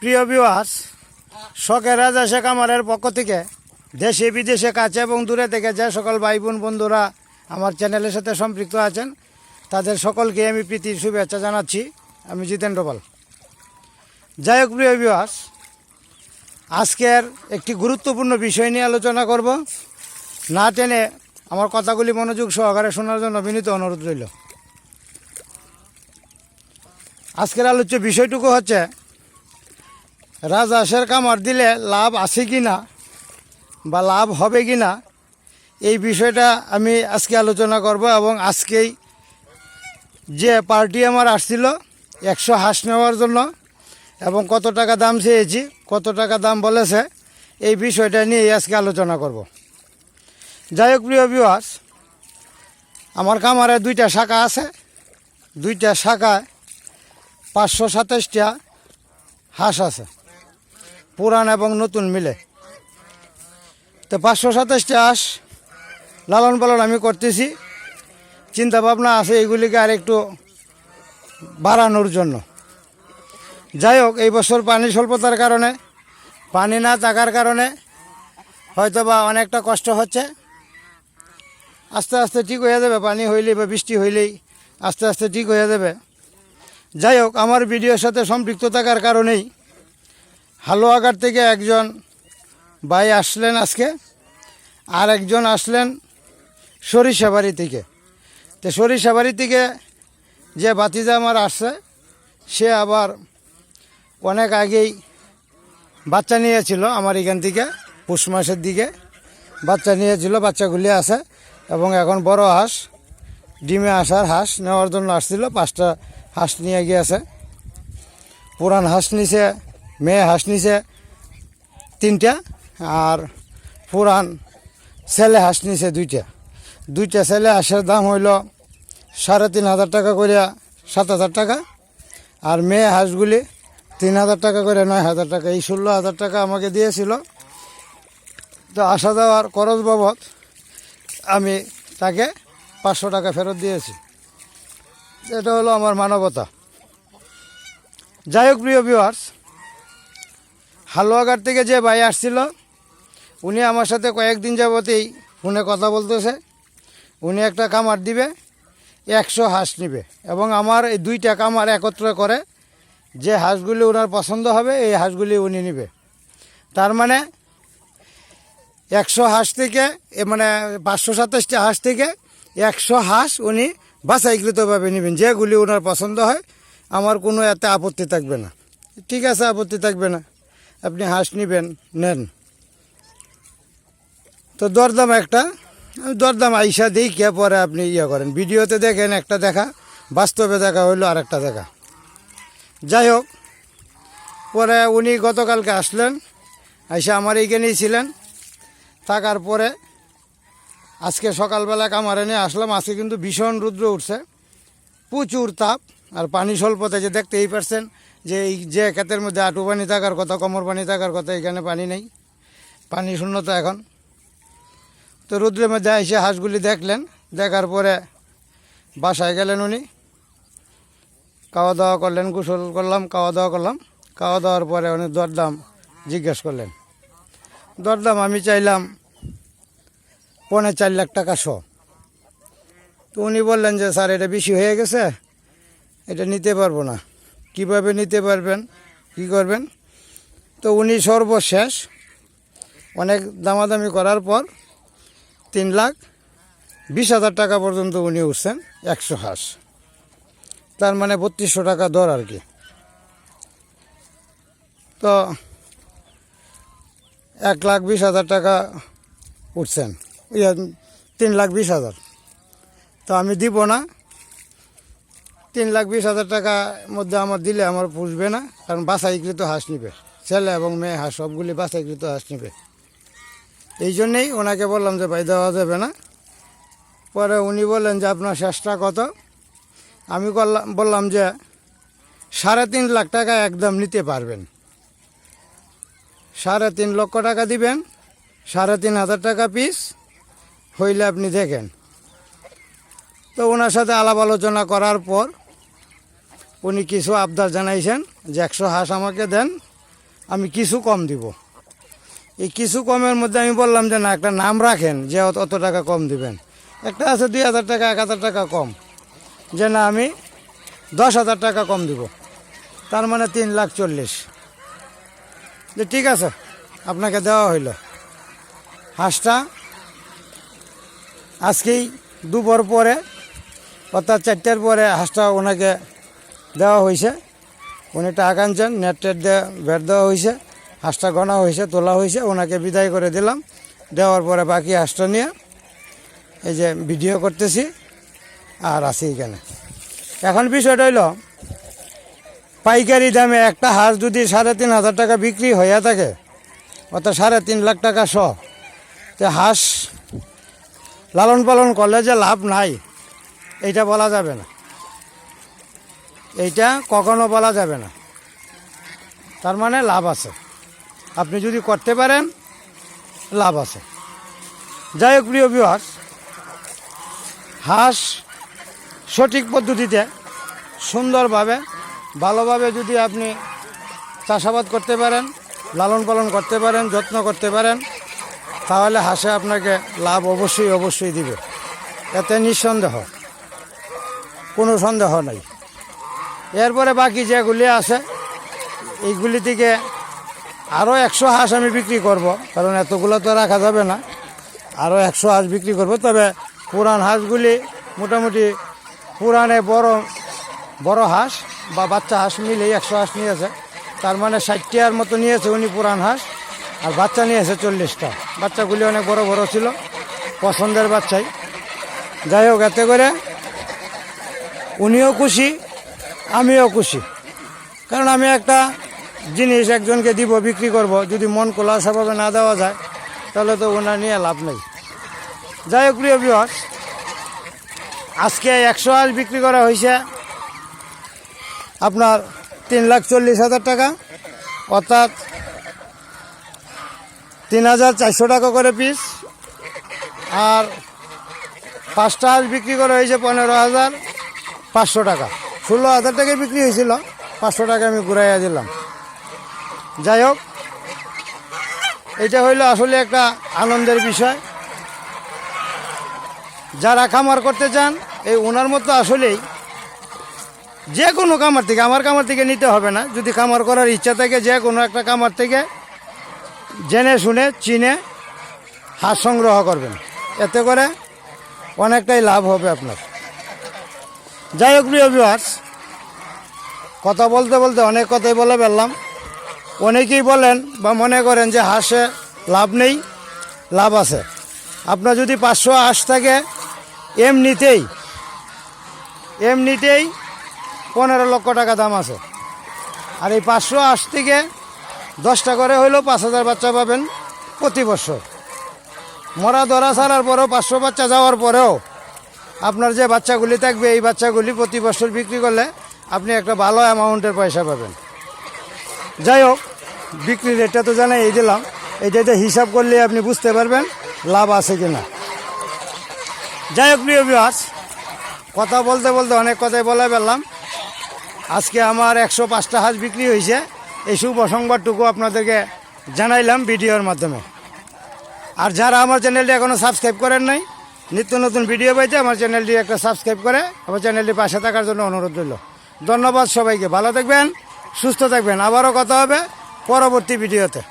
প্রিয় ভিউয়ার্স, শখের রাজা শেখ আমারের পক্ষ থেকে দেশে বিদেশে কাছে এবং দূরে থেকে যে সকল ভাই বোন বন্ধুরা আমার চ্যানেলের সাথে সম্পৃক্ত আছেন তাদের সকলকে আমি প্রীতির শুভেচ্ছা জানাচ্ছি। আমি জিতেন্দ্র পাল। যাই হোক প্রিয় ভিউয়ার্স, আজকের একটি গুরুত্বপূর্ণ বিষয় নিয়ে আলোচনা করব। না টেনে আমার কথাগুলি মনোযোগ সহকারে শোনার জন্য বিনীত অনুরোধ রইল। আজকের আলোচ্য বিষয়টুকু হচ্ছে রাজহাঁসের কামড় দিলে লাভ আছে কি না বা লাভ হবে কি না, এই বিষয়টা আমি আজকে আলোচনা করব। এবং আজকেই যে পার্টি আমার আসছিল 100 হাঁস নেওয়ার জন্য এবং কত টাকা দাম চেয়েছি, কত টাকা দাম বলেছে, এই বিষয়টা নিয়ে আজকে আলোচনা করব। যাই হোক প্রিয় ভিউয়ার্স, আমার খামারে 2টা শাখা আছে। 2টা শাখায় 527টা হাঁস আছে, পুরান এবং নতুন মিলে। তো 527টা হাঁস লালন পালন আমি করতেছি। চিন্তা ভাবনা আছে এইগুলিকে আর একটু বাড়ানোর জন্য। যাই হোক, এই বছর পানি স্বল্পতার কারণে, পানি না থাকার কারণে হয়তো বা অনেকটা কষ্ট হচ্ছে। আস্তে আস্তে ঠিক হয়ে যাবে, পানি হইলেই বা বৃষ্টি হইলেই আস্তে আস্তে ঠিক হয়ে যাবে। যাই হোক, আমার ভিডিওর সাথে সম্পৃক্ত থাকার কারণেই হালুয়াঘাট থেকে একজন ভাই আসলেন আজকে, আর একজন আসলেন সরিষাবাড়ি থেকে। তো সরিষাবাড়ি থেকে যে ভাতিজা আমার আসছে, সে আবার অনেক আগেই বাচ্চা নিয়েছিল আমার এখান থেকে, পৌষ মাসের দিকে বাচ্চা নিয়েছিল, বাচ্চাগুলি আছে এবং এখন বড় হাঁস, ডিমে আসার হাঁস নেওয়ার জন্য আসছিল। 5টা হাঁস নিয়ে গিয়েছে। পুরান হাঁস নিছে, মেয়ে হাঁস নিছে 3টা, আর পুরান ছেলে হাঁস নিছে 2টা। 2টা ছেলে হাঁসের দাম হইল 3,500 টাকা করে 7,000 টাকা, আর মেয়ে হাঁসগুলি 3,000 টাকা করে 9,000 টাকা। এই 16,000 টাকা আমাকে দিয়েছিল। তো আসা যাওয়ার খরচ বাবদ আমি তাকে 500 টাকা ফেরত দিয়েছি। এটা হলো আমার মানবতা। যাই হোক প্রিয় ভিউয়ার্স, হালুয়াঘাট থেকে যে ভাই আসছিল, উনি আমার সাথে কয়েকদিন যাবতেই ফোনে কথা বলতেছে। উনি একটা খামার দিবে, 100 হাঁস নিবে এবং আমার এই 2টা খামার একত্র করে যে হাঁসগুলি ওনার পছন্দ হবে এই হাঁসগুলি উনি নিবে। তার মানে 100 হাঁস থেকে, মানে 527টা হাঁস থেকে 100 হাঁস উনি বাছাইকৃতভাবে নেবেন। যেগুলি ওনার পছন্দ হয় আমার কোনো এতে আপত্তি থাকবে না। ঠিক আছে, আপত্তি থাকবে না, আপনি হাঁস নেবেন, নেন। তো দরদাম একটা, দরদাম আইসা দিই কে পরে আপনি ইয়ে করেন। ভিডিওতে দেখেন একটা দেখা, বাস্তবে দেখা হইলো আর একটা দেখা। যাই হোক, পরে উনি গতকালকে আসলেন, আইসা আমার এইখানেই ছিলেন। থাকার পরে আজকে সকালবেলা কামারে নিয়ে আসলাম। আজকে কিন্তু ভীষণ রৌদ্র উঠছে, প্রচুর তাপ, আর পানি স্বল্পতা যে দেখতেই পারছেন যে এই যে ক্ষেতের মধ্যে আঁটু পানি থাকার কথা, কোমর পানি থাকার কথা, এখানে পানি নেই, পানি শূন্যতা এখন। তো রৌদ্রের মধ্যে এসে হাঁসগুলি দেখলেন, দেখার পরে বাসায় গেলেন উনি, খাওয়া দাওয়া করলেন, গোসল করলাম, খাওয়া দাওয়া করলাম। খাওয়া দাওয়ার পরে উনি দরদাম জিজ্ঞেস করলেন। দরদাম আমি চাইলাম 4.5 লাখ টাকা শো। তো উনি বললেন যে স্যার এটা বেশি হয়ে গেছে, এটা নিতে পারবো না। কিভাবে নিতে পারবেন, কি করবেন? তো উনি সর্বশেষ অনেক দামাদামি করার পর 3,20,000 টাকা পর্যন্ত উনি উঠছেন 100 হাঁস। তার মানে 3200 টাকা দর আর কি। তো 1,20,000 টাকা উঠছেন, 3,20,000। তো আমি দিব না, 3,20,000 টাকার মধ্যে আমার দিলে আমার পুষবে না, কারণ বাছাইকৃত হাঁস নিবে, ছেলে এবং মেয়ে হাঁস সবগুলি বাছাইকৃত হাঁস নিবে। এই জন্যেই ওনাকে বললাম যে ভাই দেওয়া যাবে না। পরে উনি বললেন যে আপনার শেষটা কত? আমি বললাম যে 3.5 লাখ টাকা একদম নিতে পারবেন। 3.5 লক্ষ টাকা দিবেন, 3,500 টাকা পিস হইলে আপনি দেখেন। তো ওনার সাথে আলাপ আলোচনা করার পর উনি কিছু আবদার জানাইছেন যে 100 হাঁস আমাকে দেন, আমি কিছু কম দিব। এই কিছু কমের মধ্যে আমি বললাম যে না, একটা নাম রাখেন যে অত টাকা কম দিবেন। একটা আছে 2,000 টাকা, 1,000 টাকা কম, যে না আমি 10,000 টাকা কম দিব, তার মানে 3,40,000। যে ঠিক আছে, আপনাকে দেওয়া হইল। হাঁসটা আজকেই দুপুর পরে, অর্থাৎ 4টার পরে হাঁসটা ওনাকে দেওয়া হয়েছে। উনি টাকা আনছেন, নেট টেট দিয়ে ভেট দেওয়া হয়েছে, হাঁসটা গণা হয়েছে, তোলা হয়েছে, ওনাকে বিদায় করে দিলাম। দেওয়ার পরে বাকি হাঁসটা নিয়ে এই যে ভিডিও করতেছি আর আছি এখানে। এখন বিষয়টা হইল, পাইকারি দামে একটা হাঁস যদি 3,500 টাকা বিক্রি হইয়া থাকে, অর্থাৎ 3.5 লাখ টাকা সহ, তো হাঁস লালন পালন করলে যে লাভ নাই এইটা বলা যাবে না, এইটা কখনো বলা যাবে না। তার মানে লাভ আছে, আপনি যদি করতে পারেন লাভ আছে। যাই হোক প্রিয় ভিউয়ার্স, হাঁস সঠিক পদ্ধতিতে সুন্দরভাবে ভালোভাবে যদি আপনি চাষাবাদ করতে পারেন, লালন পালন করতে পারেন, যত্ন করতে পারেন, তাহলে হাঁসে আপনাকে লাভ অবশ্যই দিবে, এতে নিঃসন্দেহ, কোনো সন্দেহ নাই। এরপরে বাকি যেগুলি আছে এইগুলি থেকে আরও 100 হাঁস আমি বিক্রি করব, কারণ এতগুলো তো রাখা যাবে না। আরও 100 হাঁস বিক্রি করব, তবে পুরান হাঁসগুলি মোটামুটি পুরানে বড় হাঁস বা বাচ্চা হাঁস মিলেই 100 হাঁস নিয়েছে। তার মানে 60টার মতো নিয়েছে উনি পুরান হাঁস, আর বাচ্চা নিয়েছে 40টা। বাচ্চাগুলি অনেক বড় বড় ছিল, পছন্দের বাচ্চাই। যাই হোক, এতে করে উনিও খুশি, আমিও খুশি, কারণ আমি একটা জিনিস একজনকে দিব, বিক্রি করব, যদি মন খোলাসাভাবে না দেওয়া যায় তাহলে তো ওনার নিয়ে লাভ নেই। যাই হোক প্রিয় ভিউয়ার্স, আজকে 100 হাঁস বিক্রি করা হয়েছে আপনার 3,40,000 টাকা, অর্থাৎ 3,400 টাকা করে পিস। আর 5টা হাঁস বিক্রি করা হয়েছে 15,500 টাকা। 16,000 টাকায় বিক্রি হয়েছিল, 500 টাকা আমি ঘুরাইয়া দিলাম। যাই হোক, এটা হইল আসলে একটা আনন্দের বিষয়। যারা খামার করতে চান, এই ওনার মতো আসলেই যে কোনো খামার থেকে, আমার খামার থেকে নিতে হবে না, যদি খামার করার ইচ্ছা থাকে যে কোনো একটা খামার থেকে জেনে শুনে চিনে হাঁস সংগ্রহ করবেন, এতে করে অনেকটাই লাভ হবে আপনার। যাই হোক প্রিয় ভিউয়ার্স, কথা বলতে বলতে অনেক কথাই বলে ফেললাম। অনেকেই বলেন বা মনে করেন যে হাঁসে লাভ নেই, লাভ আছে। আপনার যদি 500 হাঁস থাকে, এমনিতেই 15 লক্ষ টাকা দাম আছে। আর এই 500 হাঁস থেকে 10টা করে হইলেও 5,000 বাচ্চা পাবেন প্রতি বছর। মরা ধরা ছাড়ার পরেও 500 বাচ্চা যাওয়ার পরেও আপনার যে বাচ্চাগুলি থাকবে, এই বাচ্চাগুলি প্রতি বছর বিক্রি করলে আপনি একটা ভালো অ্যামাউন্টের পয়সা পাবেন। যাই হোক, বিক্রি রেটটা তো জানাই এই দিলাম, এইটাতে হিসাব করলে আপনি বুঝতে পারবেন লাভ আছে কি না। যাই হোক প্রিয় ভিউয়ার্স, কথা বলতে বলতে অনেক কথাই বলে ফেললাম। আজকে আমার 105টা হাঁস বিক্রি হয়েছে, এই শুভ সংবাদটুকু আপনাদেরকে জানাইলাম ভিডিওর মাধ্যমে। আর যারা আমার চ্যানেলটি এখনও সাবস্ক্রাইব করেন নাই, নিত্য নতুন ভিডিও পাইতে আমার চ্যানেলটি একটা সাবস্ক্রাইব করে আমার চ্যানেলটি পাশে থাকার জন্য অনুরোধ রইল। ধন্যবাদ সবাইকে, ভালো থাকবেন, সুস্থ থাকবেন। আবারও কথা হবে পরবর্তী ভিডিওতে।